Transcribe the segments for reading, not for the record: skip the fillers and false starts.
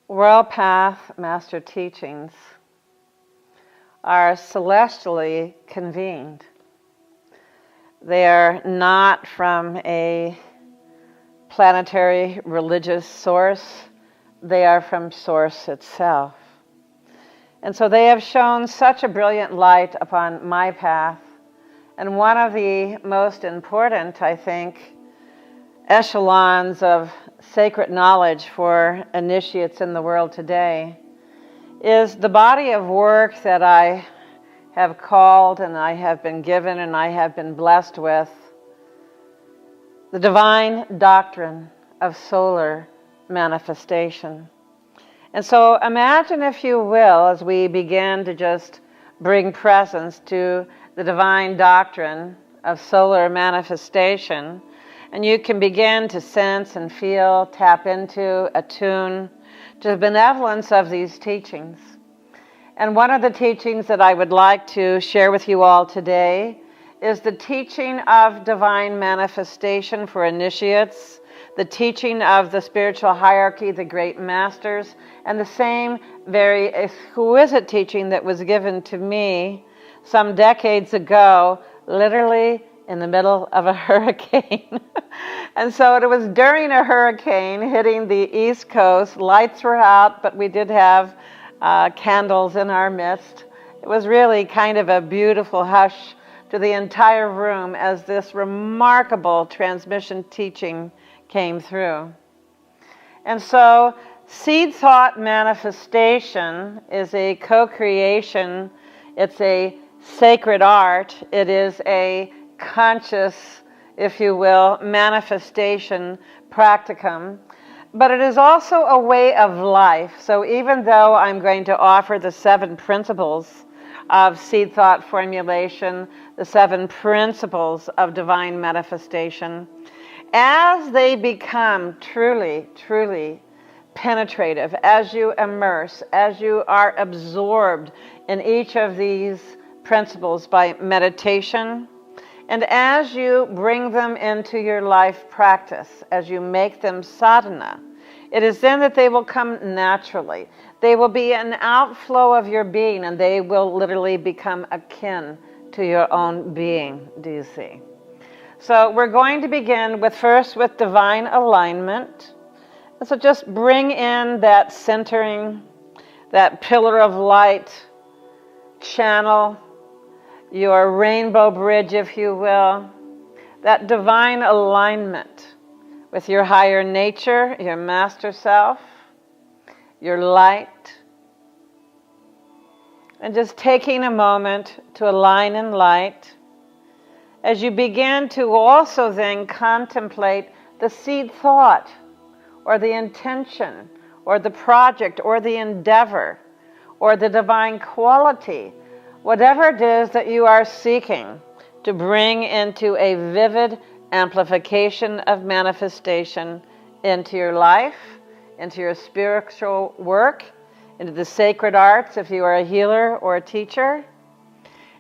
World Path Master Teachings are celestially convened. They are not from a planetary religious source. They are from Source itself. And so they have shone such a brilliant light upon my path. And one of the most important, I think, echelons of sacred knowledge for initiates in the world today is the body of work that I have called and I have been given and I have been blessed with, the divine doctrine of solar manifestation. And so imagine, if you will, as we begin to just bring presence to the divine doctrine of solar manifestation, and you can begin to sense and feel, tap into, attune to the benevolence of these teachings. And one of the teachings that I would like to share with you all today is the teaching of divine manifestation for initiates, the teaching of the spiritual hierarchy, the great masters, and the same very exquisite teaching that was given to me some decades ago, literally in the middle of a hurricane. And so it was during a hurricane hitting the East Coast. Lights were out, but we did have candles in our midst. It was really kind of a beautiful hush to the entire room as this remarkable transmission teaching came through. And so seed thought manifestation is a co-creation. It's a sacred art. It is a conscious, if you will, manifestation practicum. But it is also a way of life. So even though I'm going to offer the 7 principles of seed thought formulation, the 7 principles of divine manifestation, as they become truly, truly penetrative, as you immerse, as you are absorbed in each of these principles by meditation, and as you bring them into your life practice, as you make them sadhana, it is then that they will come naturally. They will be an outflow of your being, and they will literally become akin to your own being, do you see? So we're going to begin first with divine alignment. So just bring in that centering, that pillar of light, channel your rainbow bridge, if you will, that divine alignment with your higher nature, your master self, your light, and just taking a moment to align in light as you begin to also then contemplate the seed thought or the intention or the project or the endeavor or the divine quality, whatever it is that you are seeking to bring into a vivid amplification of manifestation into your life, into your spiritual work, into the sacred arts if you are a healer or a teacher.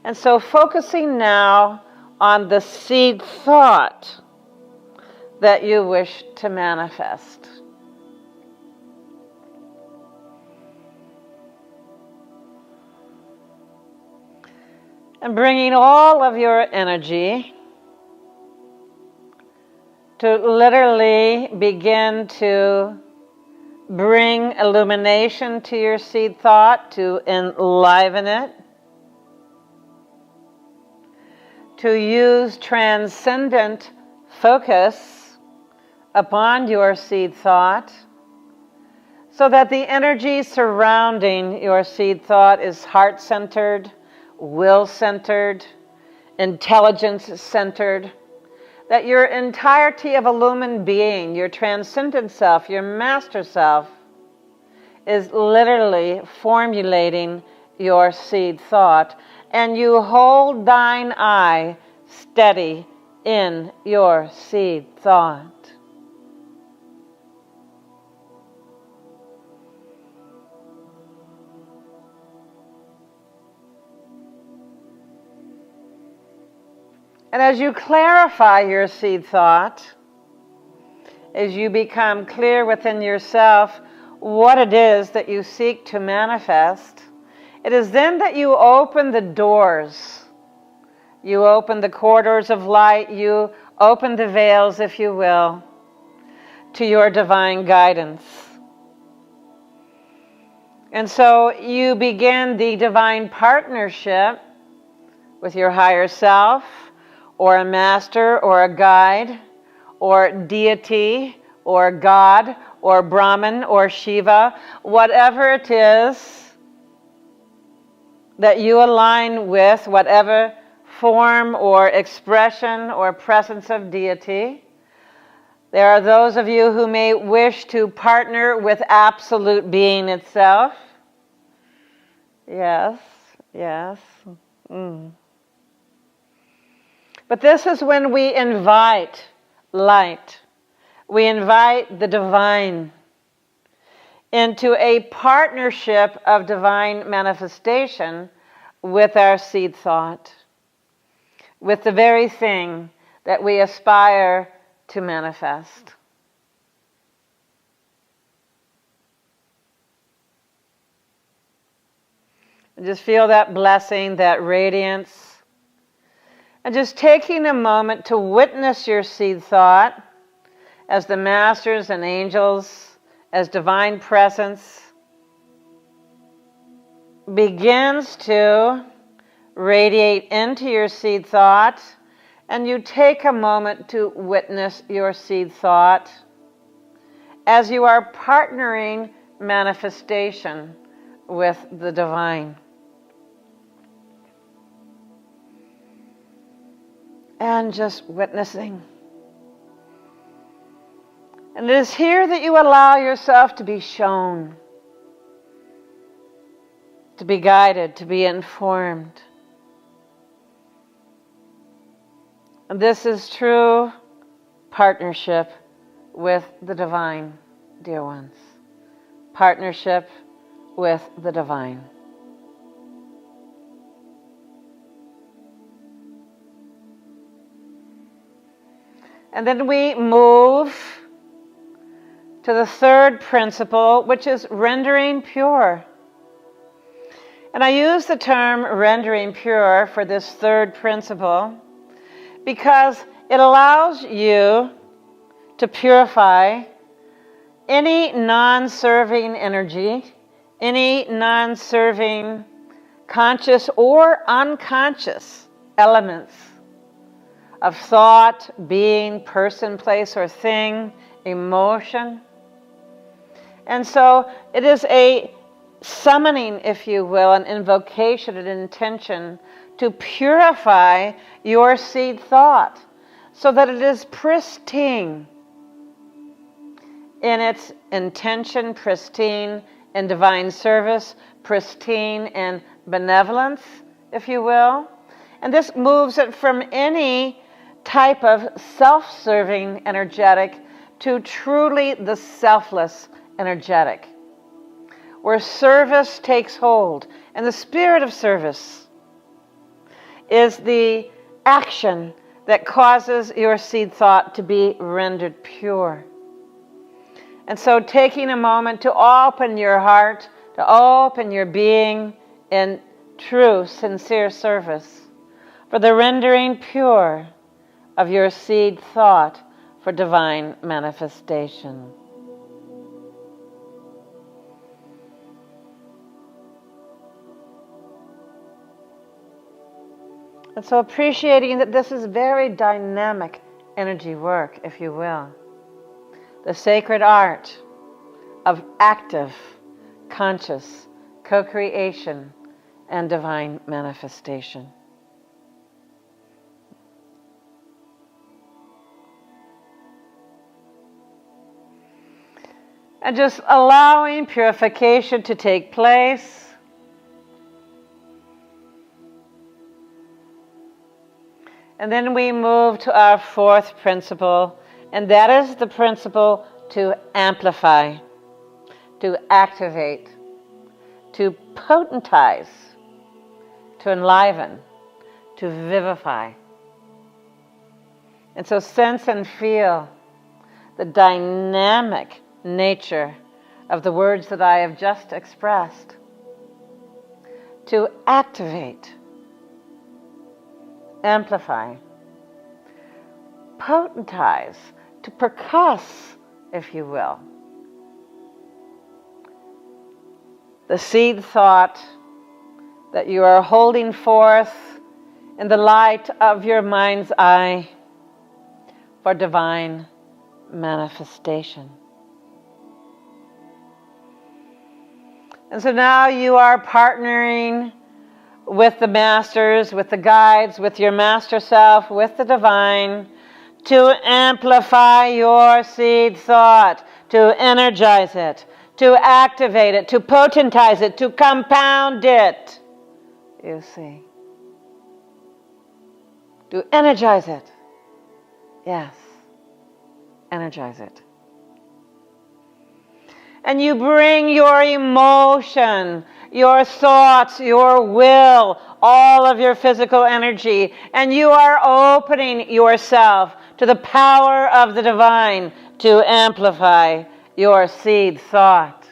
And so focusing now on the seed thought that you wish to manifest. And bringing all of your energy to literally begin to bring illumination to your seed thought, to enliven it, to use transcendent focus upon your seed thought so that the energy surrounding your seed thought is heart-centered, will-centered, intelligence-centered, that your entirety of illumined being, your transcendent self, your master self, is literally formulating your seed thought, and you hold thine eye steady in your seed thought. And as you clarify your seed thought, as you become clear within yourself what it is that you seek to manifest, it is then that you open the doors. You open the corridors of light. You open the veils, if you will, to your divine guidance. And so you begin the divine partnership with your higher self, or a master, or a guide, or deity, or God, or Brahman, or Shiva, whatever it is that you align with, whatever form or expression or presence of deity. There are those of you who may wish to partner with absolute being itself. Yes, yes. But this is when we invite light. We invite the divine into a partnership of divine manifestation with our seed thought, with the very thing that we aspire to manifest. And just feel that blessing, that radiance. And just taking a moment to witness your seed thought as the masters and angels, as divine presence begins to radiate into your seed thought, and you take a moment to witness your seed thought as you are partnering manifestation with the divine. And just witnessing. And it is here that you allow yourself to be shown, to be guided, to be informed. And this is true partnership with the divine, dear ones. Partnership with the divine. And then we move to the third principle, which is rendering pure. And I use the term rendering pure for this third principle because it allows you to purify any non-serving energy, any non-serving conscious or unconscious elements of thought, being, person, place, or thing, emotion. And so it is a summoning, if you will, an invocation, an intention to purify your seed thought so that it is pristine in its intention, pristine in divine service, pristine in benevolence, if you will. And this moves it from any type of self-serving energetic to truly the selfless energetic, where service takes hold. And the spirit of service is the action that causes your seed thought to be rendered pure. And so taking a moment to open your heart, to open your being in true, sincere service for the rendering pure of your seed thought for divine manifestation. And so appreciating that this is very dynamic energy work, if you will. The sacred art of active, conscious co-creation and divine manifestation. And just allowing purification to take place. And then we move to our fourth principle, and that is the principle to amplify, to activate, to potentize, to enliven, to vivify. And so sense and feel the dynamic nature of the words that I have just expressed, to activate, amplify, potentize, to percuss, if you will, the seed thought that you are holding forth in the light of your mind's eye for divine manifestation. And so now you are partnering with the masters, with the guides, with your master self, with the divine, to amplify your seed thought, to energize it, to activate it, to potentize it, to compound it. You see. To energize it. Yes. Energize it. And you bring your emotion, your thoughts, your will, all of your physical energy, and you are opening yourself to the power of the divine to amplify your seed thought.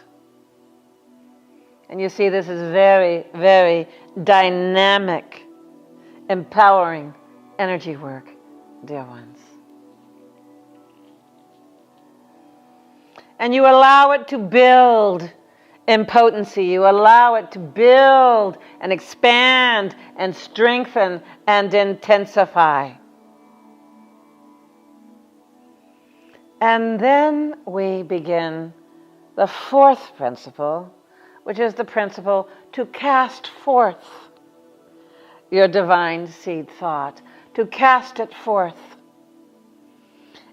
And you see, this is very, very dynamic, empowering energy work, dear ones. And you allow it to build in potency. You allow it to build and expand and strengthen and intensify. And then we begin the fourth principle, which is the principle to cast forth your divine seed thought, to cast it forth.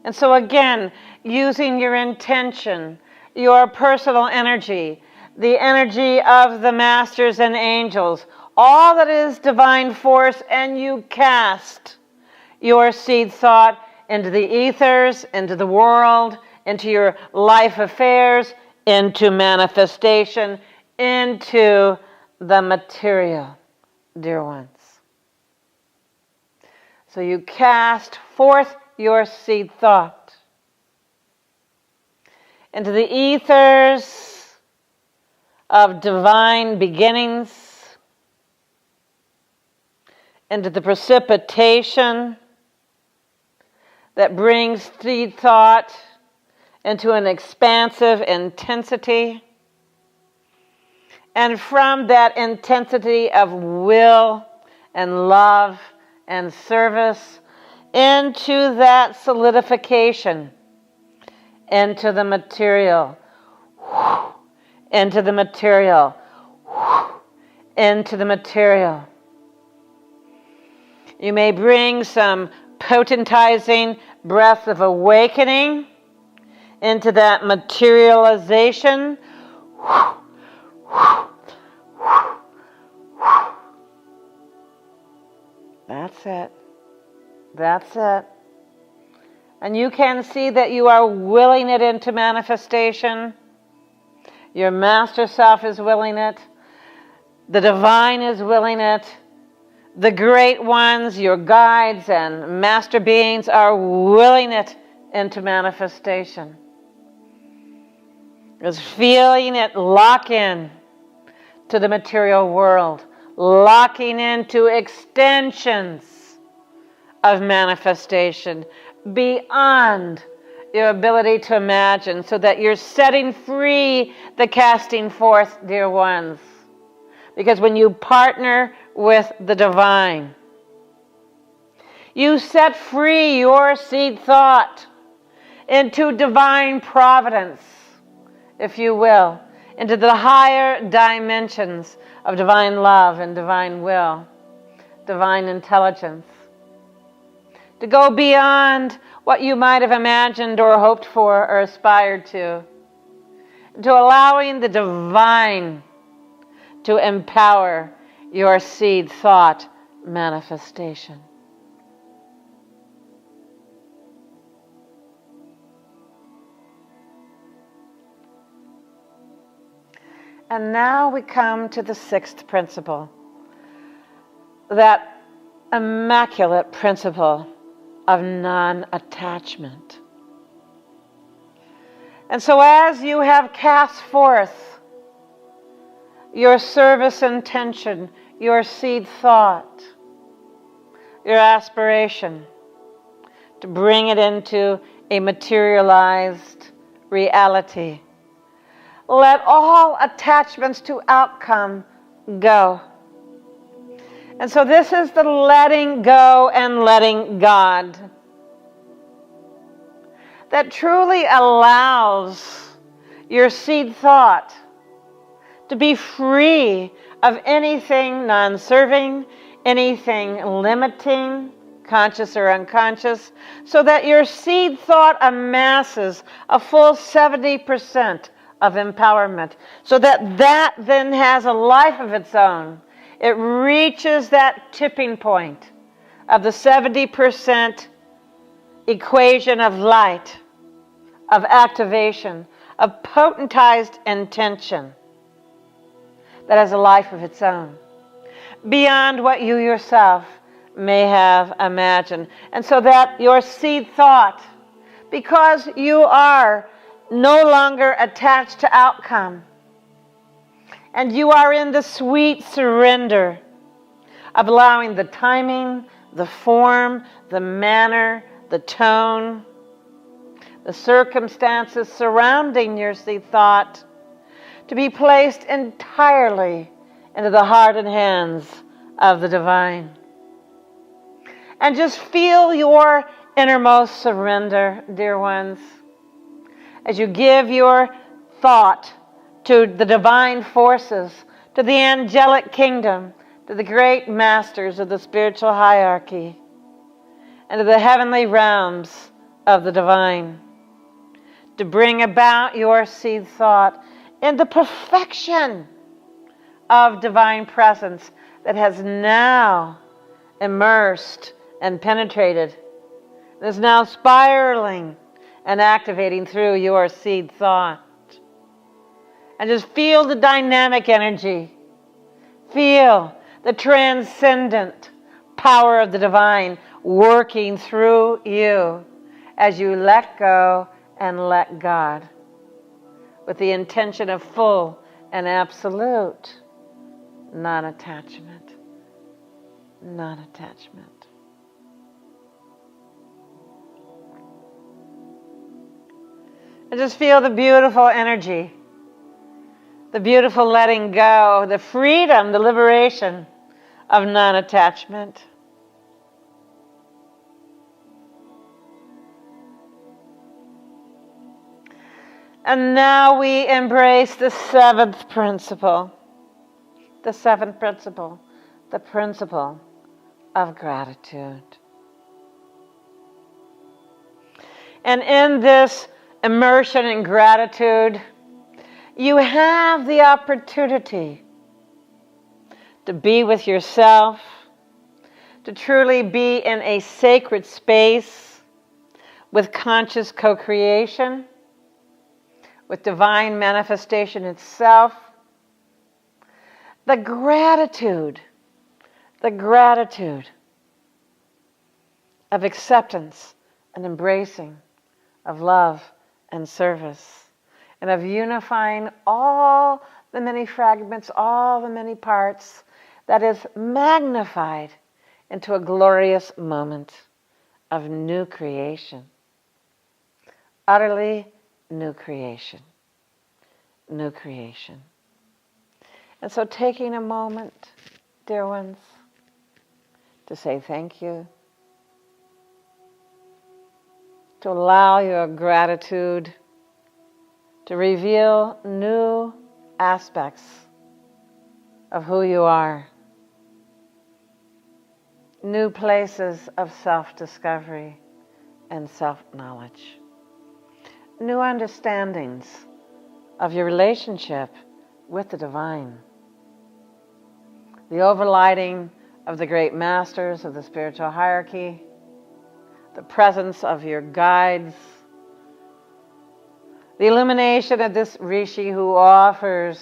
And so again, using your intention, your personal energy, the energy of the masters and angels, all that is divine force, and you cast your seed thought into the ethers, into the world, into your life affairs, into manifestation, into the material, dear ones. So you cast forth your seed thought into the ethers of divine beginnings, into the precipitation that brings seed thought into an expansive intensity, and from that intensity of will and love and service into that solidification, into the material, into the material, into the material. You may bring some potentizing breath of awakening into that materialization. That's it. That's it. And you can see that you are willing it into manifestation. Your master self is willing it. The divine is willing it. The great ones, your guides and master beings, are willing it into manifestation. It's feeling it lock in to the material world, locking into extensions of manifestation beyond your ability to imagine, so that you're setting free the casting forth, dear ones. Because when you partner with the divine, you set free your seed thought into divine providence, if you will, into the higher dimensions of divine love and divine will, divine intelligence. To go beyond what you might have imagined or hoped for or aspired to allowing the divine to empower your seed thought manifestation. And now we come to the sixth principle, that immaculate principle of non-attachment. And so as you have cast forth your service intention, your seed thought, your aspiration, to bring it into a materialized reality, let all attachments to outcome go. And so this is the letting go and letting God that truly allows your seed thought to be free of anything non-serving, anything limiting, conscious or unconscious, so that your seed thought amasses a full 70% of empowerment, so that that then has a life of its own. It reaches that tipping point of the 70% equation of light, of activation, of potentized intention that has a life of its own, beyond what you yourself may have imagined. And so that your seed thought, because you are no longer attached to outcome, and you are in the sweet surrender of allowing the timing, the form, the manner, the tone, the circumstances surrounding your seed thought to be placed entirely into the heart and hands of the divine. And just feel your innermost surrender, dear ones, as you give your thought to the divine forces, to the angelic kingdom, to the great masters of the spiritual hierarchy, and to the heavenly realms of the divine, to bring about your seed thought in the perfection of divine presence that has now immersed and penetrated, and is now spiraling and activating through your seed thought. And just feel the dynamic energy. Feel the transcendent power of the divine working through you as you let go and let God, with the intention of full and absolute non-attachment. Non-attachment. And just feel the beautiful energy, the beautiful letting go, the freedom, the liberation of non-attachment. And now we embrace the seventh principle. The seventh principle, the principle of gratitude. And in this immersion in gratitude, you have the opportunity to be with yourself, to truly be in a sacred space with conscious co-creation, with divine manifestation itself. The gratitude of acceptance and embracing, of love and service, and of unifying all the many fragments, all the many parts, that is magnified into a glorious moment of new creation. Utterly new creation. New creation. And so taking a moment, dear ones, to say thank you, to allow your gratitude to reveal new aspects of who you are, new places of self-discovery and self-knowledge, new understandings of your relationship with the divine, the overlighting of the great masters of the spiritual hierarchy, the presence of your guides, the illumination of this Rishi who offers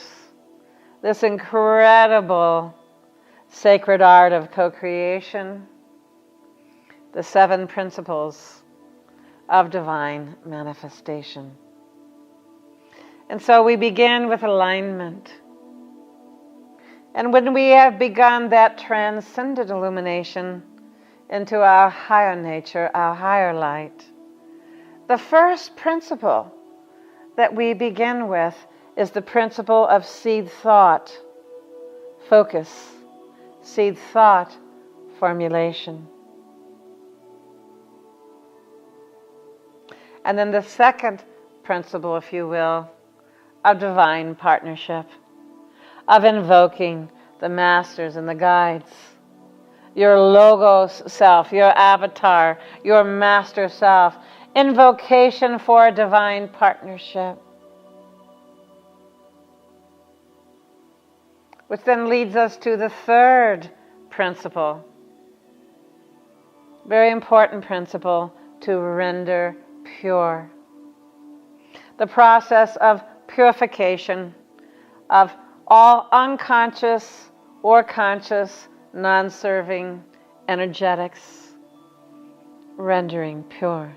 this incredible sacred art of co-creation, the seven principles of divine manifestation. And so we begin with alignment. And when we have begun that transcendent illumination into our higher nature, our higher light, the first principle that we begin with is the principle of seed thought, focus, seed thought formulation. And then the second principle, if you will, of divine partnership, of invoking the masters and the guides, your logos self, your avatar, your master self, invocation for a divine partnership. Which then leads us to the third principle, very important principle, to render pure. The process of purification of all unconscious or conscious non-serving energetics, rendering pure.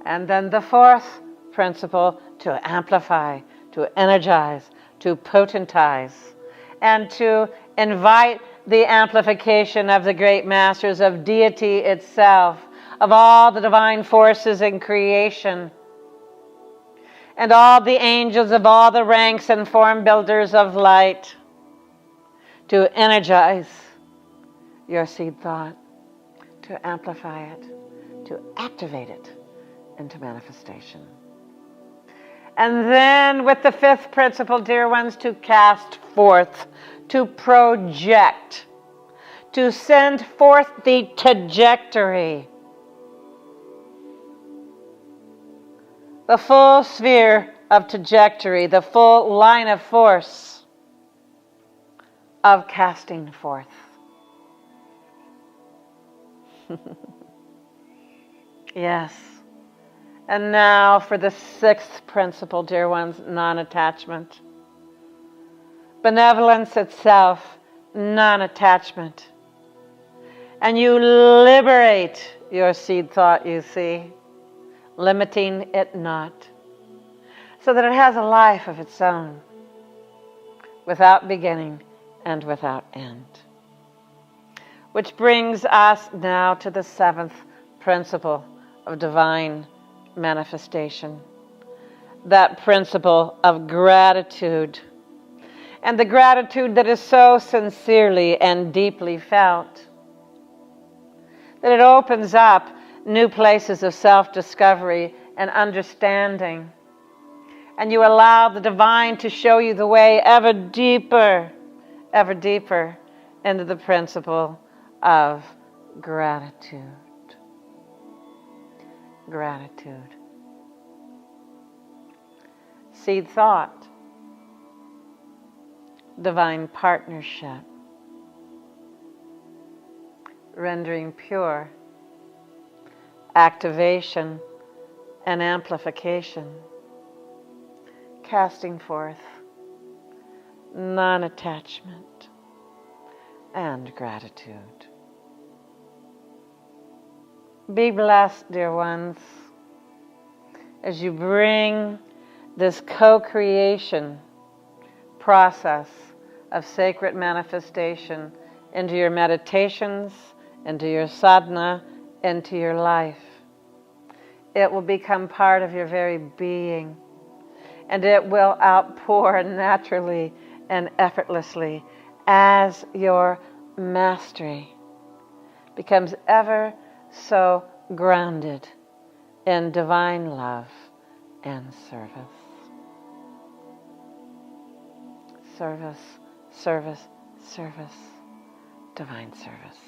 And then the fourth principle, to amplify, to energize, to potentize, and to invite the amplification of the great masters, of deity itself, of all the divine forces in creation, and all the angels of all the ranks and form builders of light, to energize your seed thought, to amplify it, to activate it into manifestation. And then with the fifth principle, dear ones, to cast forth, to project, to send forth the trajectory, the full sphere of trajectory, the full line of force of casting forth. Yes. And now for the sixth principle, dear ones, non-attachment. Benevolence itself, non-attachment. And you liberate your seed thought, you see, limiting it not, so that it has a life of its own, without beginning and without end. Which brings us now to the seventh principle of divine manifestation, that principle of gratitude, and the gratitude that is so sincerely and deeply felt that it opens up new places of self-discovery and understanding, and you allow the divine to show you the way ever deeper into the principle of gratitude. Gratitude. Seed thought. Divine partnership. Rendering pure. Activation and amplification. Casting forth. Non-attachment. And gratitude. Be blessed, dear ones, as you bring this co-creation process of sacred manifestation into your meditations, into your sadhana, into your life. It will become part of your very being, and it will outpour naturally and effortlessly as your mastery becomes ever so grounded in divine love and service. Service, service, service, divine service.